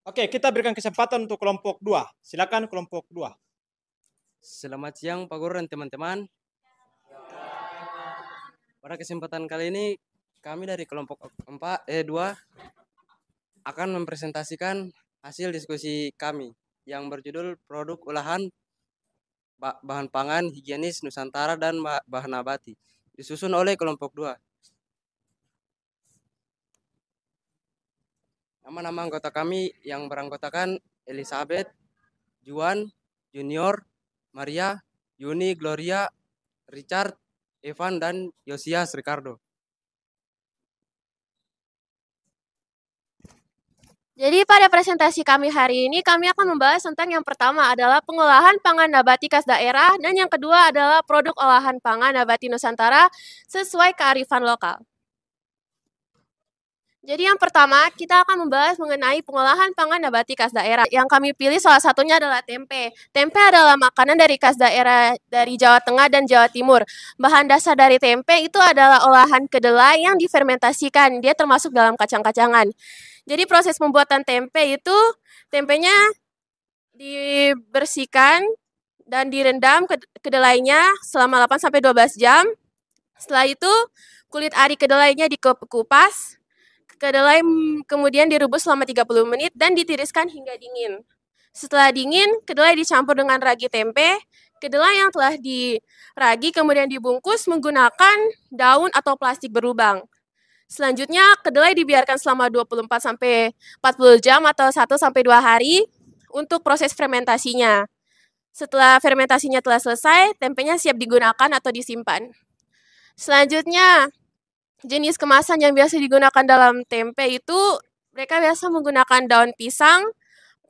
Oke, kita berikan kesempatan untuk kelompok 2. Silakan kelompok 2. Selamat siang Pak Guru dan teman-teman. Pada kesempatan kali ini kami dari kelompok 2 akan mempresentasikan hasil diskusi kami yang berjudul produk olahan bahan pangan higienis Nusantara dan bahan nabati, disusun oleh kelompok 2. Nama-nama anggota kami yang beranggotakan Elizabeth, Juan, Junior, Maria, Yuni, Gloria, Richard, Evan, dan Yosias Ricardo. Jadi pada presentasi kami hari ini, kami akan membahas tentang yang pertama adalah pengolahan pangan nabati khas daerah, dan yang kedua adalah produk olahan pangan nabati Nusantara sesuai kearifan lokal. Jadi yang pertama, kita akan membahas mengenai pengolahan pangan nabati khas daerah. Yang kami pilih salah satunya adalah tempe. Tempe adalah makanan dari khas daerah dari Jawa Tengah dan Jawa Timur. Bahan dasar dari tempe itu adalah olahan kedelai yang difermentasikan. Dia termasuk dalam kacang-kacangan. Jadi proses pembuatan tempe itu, tempenya dibersihkan dan direndam kedelainya selama 8-12 jam. Setelah itu, kulit ari kedelainya dikupas. Kedelai kemudian direbus selama 30 menit dan ditiriskan hingga dingin. Setelah dingin, kedelai dicampur dengan ragi tempe. Kedelai yang telah diragi kemudian dibungkus menggunakan daun atau plastik berlubang. Selanjutnya, kedelai dibiarkan selama 24-40 jam atau 1-2 hari untuk proses fermentasinya. Setelah fermentasinya telah selesai, tempenya siap digunakan atau disimpan. Selanjutnya, jenis kemasan yang biasa digunakan dalam tempe itu, mereka biasa menggunakan daun pisang,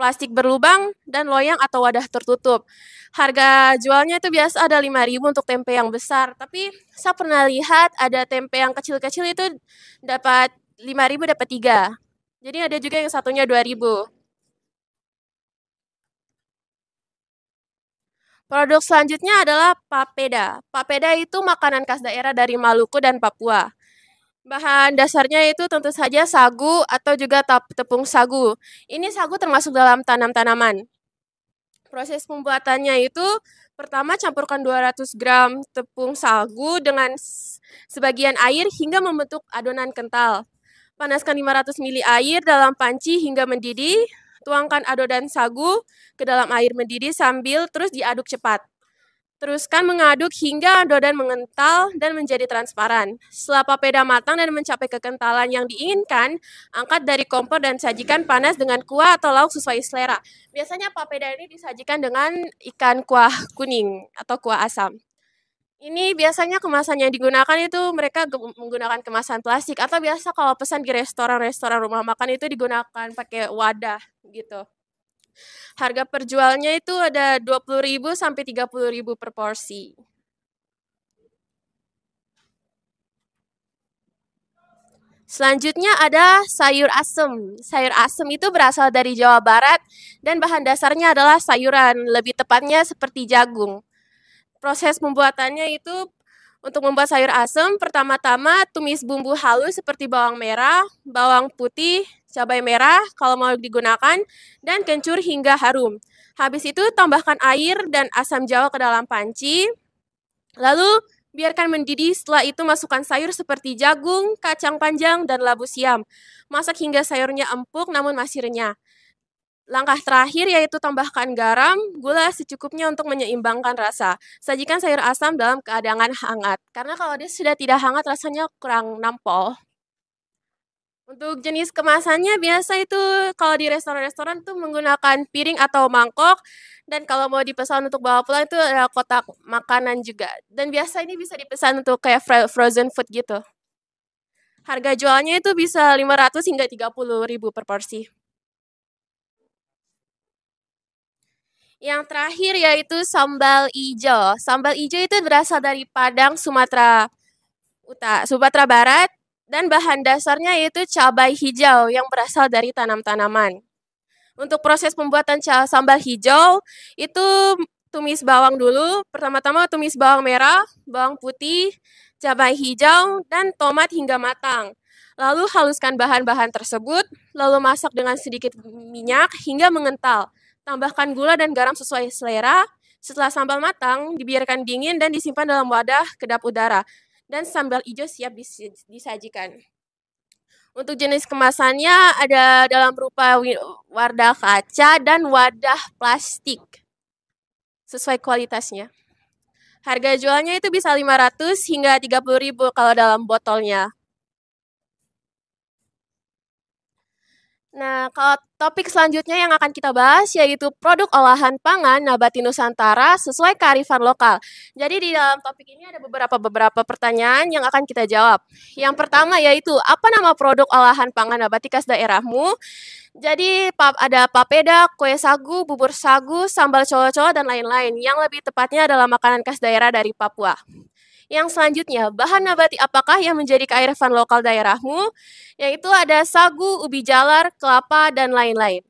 plastik berlubang, dan loyang atau wadah tertutup. Harga jualnya itu biasa ada 5.000 untuk tempe yang besar. Tapi saya pernah lihat ada tempe yang kecil-kecil itu dapat 5.000 dapat 3. Jadi ada juga yang satunya 2.000. Produk selanjutnya adalah papeda. Papeda itu makanan khas daerah dari Maluku dan Papua. Bahan dasarnya itu tentu saja sagu atau juga tepung sagu. Ini sagu termasuk dalam tanam-tanaman. Proses pembuatannya itu, pertama campurkan 200 gram tepung sagu dengan sebagian air hingga membentuk adonan kental. Panaskan 500 ml air dalam panci hingga mendidih. Tuangkan adonan sagu ke dalam air mendidih sambil terus diaduk cepat. Teruskan mengaduk hingga adonan mengental dan menjadi transparan. Setelah papeda matang dan mencapai kekentalan yang diinginkan, angkat dari kompor dan sajikan panas dengan kuah atau lauk sesuai selera. Biasanya papeda ini disajikan dengan ikan kuah kuning atau kuah asam. Ini biasanya kemasan yang digunakan itu mereka menggunakan kemasan plastik, atau biasa kalau pesan di restoran-restoran rumah makan itu digunakan pakai wadah gitu. Harga perjualnya itu ada 20.000 sampai 30.000 per porsi. Selanjutnya ada sayur asem. Sayur asem itu berasal dari Jawa Barat dan bahan dasarnya adalah sayuran, lebih tepatnya seperti jagung. Proses pembuatannya itu, untuk membuat sayur asem, pertama-tama tumis bumbu halus seperti bawang merah, bawang putih, cabai merah kalau mau digunakan, dan kencur hingga harum. Habis itu tambahkan air dan asam jawa ke dalam panci. Lalu biarkan mendidih, setelah itu masukkan sayur seperti jagung, kacang panjang, dan labu siam. Masak hingga sayurnya empuk namun masih renyah. Langkah terakhir yaitu tambahkan garam, gula secukupnya untuk menyeimbangkan rasa. Sajikan sayur asam dalam keadaan hangat, karena kalau dia sudah tidak hangat rasanya kurang nampol. Untuk jenis kemasannya biasa itu kalau di restoran-restoran tuh menggunakan piring atau mangkok, dan kalau mau dipesan untuk bawa pulang itu ada kotak makanan juga. Dan biasa ini bisa dipesan untuk kayak frozen food gitu. Harga jualnya itu bisa 500 hingga 30.000 per porsi. Yang terakhir yaitu sambal ijo. Sambal ijo itu berasal dari Padang, Sumatera Barat, dan bahan dasarnya yaitu cabai hijau yang berasal dari tanam-tanaman. Untuk proses pembuatan sambal hijau, itu tumis bawang dulu. Pertama-tama tumis bawang merah, bawang putih, cabai hijau, dan tomat hingga matang. Lalu haluskan bahan-bahan tersebut, lalu masak dengan sedikit minyak hingga mengental. Tambahkan gula dan garam sesuai selera. Setelah sambal matang, dibiarkan dingin dan disimpan dalam wadah kedap udara. Dan sambal hijau siap disajikan. Untuk jenis kemasannya ada dalam berupa wadah kaca dan wadah plastik. Sesuai kualitasnya. Harga jualnya itu bisa 500 hingga 30.000 kalau dalam botolnya. Nah, kalau topik selanjutnya yang akan kita bahas yaitu produk olahan pangan nabati Nusantara sesuai kearifan lokal. Jadi di dalam topik ini ada beberapa pertanyaan yang akan kita jawab. Yang pertama yaitu apa nama produk olahan pangan nabati khas daerahmu? Jadi ada papeda, kue sagu, bubur sagu, sambal colo-colo, dan lain-lain. Yang lebih tepatnya adalah makanan khas daerah dari Papua. Yang selanjutnya, bahan nabati apakah yang menjadi kearifan lokal daerahmu? Yaitu ada sagu, ubi jalar, kelapa, dan lain-lain.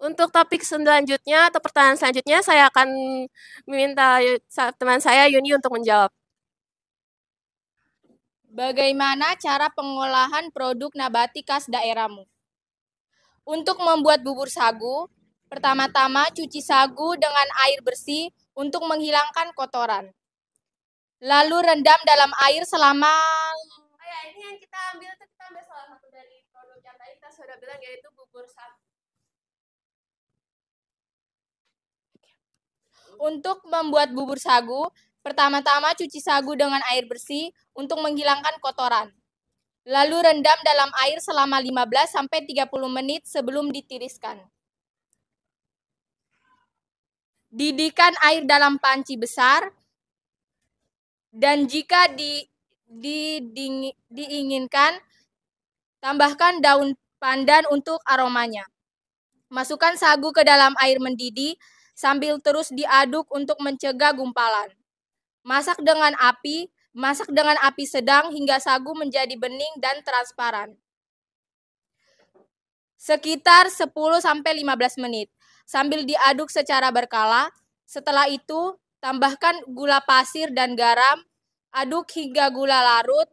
Untuk topik selanjutnya atau pertanyaan selanjutnya, saya akan meminta teman saya Yuni untuk menjawab. Bagaimana cara pengolahan produk nabati khas daerahmu? Untuk membuat bubur sagu, pertama-tama cuci sagu dengan air bersih untuk menghilangkan kotoran. Lalu rendam dalam air selama... Ini yang kita ambil itu kita ambil salah satu dari produk yang tadi kita sudah bilang yaitu bubur sagu. Untuk membuat bubur sagu, pertama-tama cuci sagu dengan air bersih untuk menghilangkan kotoran. Lalu rendam dalam air selama 15-30 menit sebelum ditiriskan. Didihkan air dalam panci besar, dan jika diinginkan, tambahkan daun pandan untuk aromanya. Masukkan sagu ke dalam air mendidih sambil terus diaduk untuk mencegah gumpalan. Masak dengan api sedang hingga sagu menjadi bening dan transparan. Sekitar 10-15 menit sambil diaduk secara berkala. Setelah itu, tambahkan gula pasir dan garam, aduk hingga gula larut,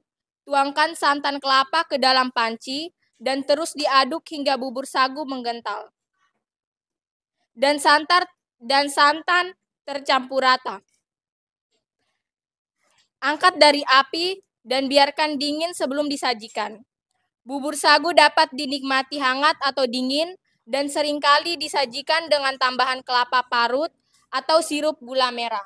tuangkan santan kelapa ke dalam panci, dan terus diaduk hingga bubur sagu menggental. Dan santan tercampur rata. Angkat dari api dan biarkan dingin sebelum disajikan. Bubur sagu dapat dinikmati hangat atau dingin dan seringkali disajikan dengan tambahan kelapa parut atau sirup gula merah.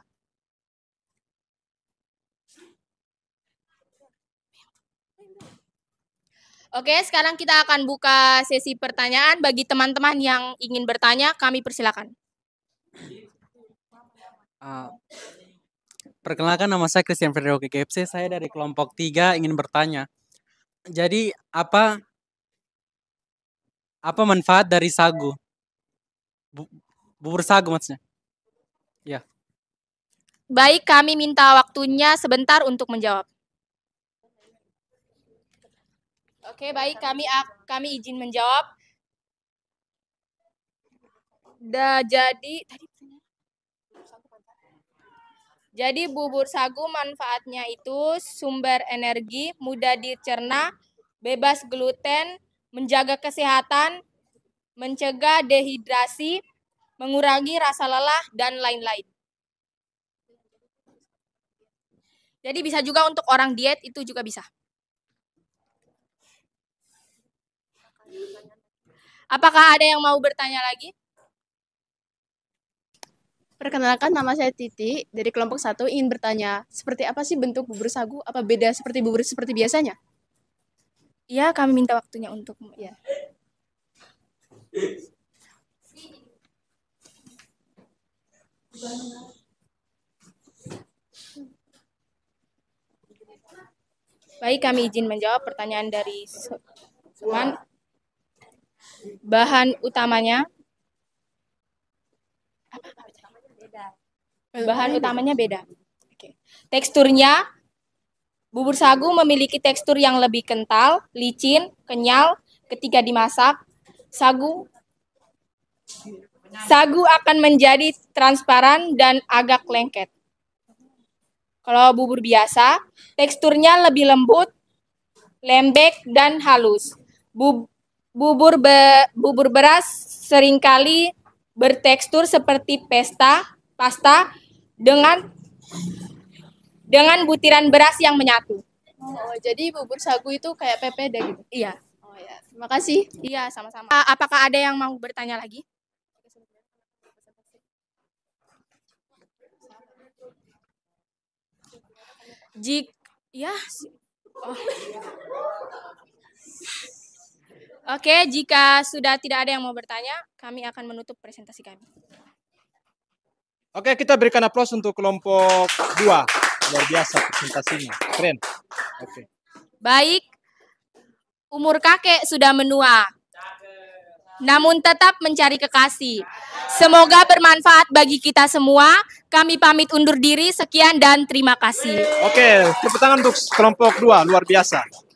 Oke, sekarang kita akan buka sesi pertanyaan. Bagi teman-teman yang ingin bertanya, kami persilakan. Perkenalkan, nama saya Christian Federico KKFC. Saya dari kelompok 3 ingin bertanya. Jadi apa manfaat dari sagu? Bubur sagu maksudnya. Ya. Baik, kami minta waktunya sebentar untuk menjawab. Oke, baik, kami izin menjawab. Jadi bubur sagu manfaatnya itu sumber energi, mudah dicerna, bebas gluten, menjaga kesehatan, mencegah dehidrasi, mengurangi rasa lelah, dan lain-lain. Jadi bisa juga untuk orang diet itu juga bisa. Apakah ada yang mau bertanya lagi? Perkenalkan, nama saya Titi dari kelompok 1 ingin bertanya, seperti apa sih bentuk bubur sagu? Apa beda seperti bubur seperti biasanya? Iya, kami minta waktunya untuk ya. Baik, kami izin menjawab pertanyaan dari Suman. Bahan utamanya beda. Oke. Teksturnya, bubur sagu memiliki tekstur yang lebih kental, licin, kenyal ketika dimasak. Sagu sagu akan menjadi transparan dan agak lengket. Kalau bubur biasa, teksturnya lebih lembut, lembek, dan halus. Bubur beras seringkali bertekstur seperti pasta dengan butiran beras yang menyatu. Oh, jadi bubur sagu itu kayak pepeda gitu. Iya. Oh ya, terima kasih. Iya, sama-sama. Apakah ada yang mau bertanya lagi? Oh. Oke, jika sudah tidak ada yang mau bertanya, kami akan menutup presentasi kami. Oke, kita berikan aplaus untuk kelompok 2. Luar biasa presentasinya. Keren. Oke. Baik, umur kakek sudah menua, namun tetap mencari kekasih. Semoga bermanfaat bagi kita semua. Kami pamit undur diri. Sekian dan terima kasih. Oke, tepuk tangan untuk kelompok 2. Luar biasa.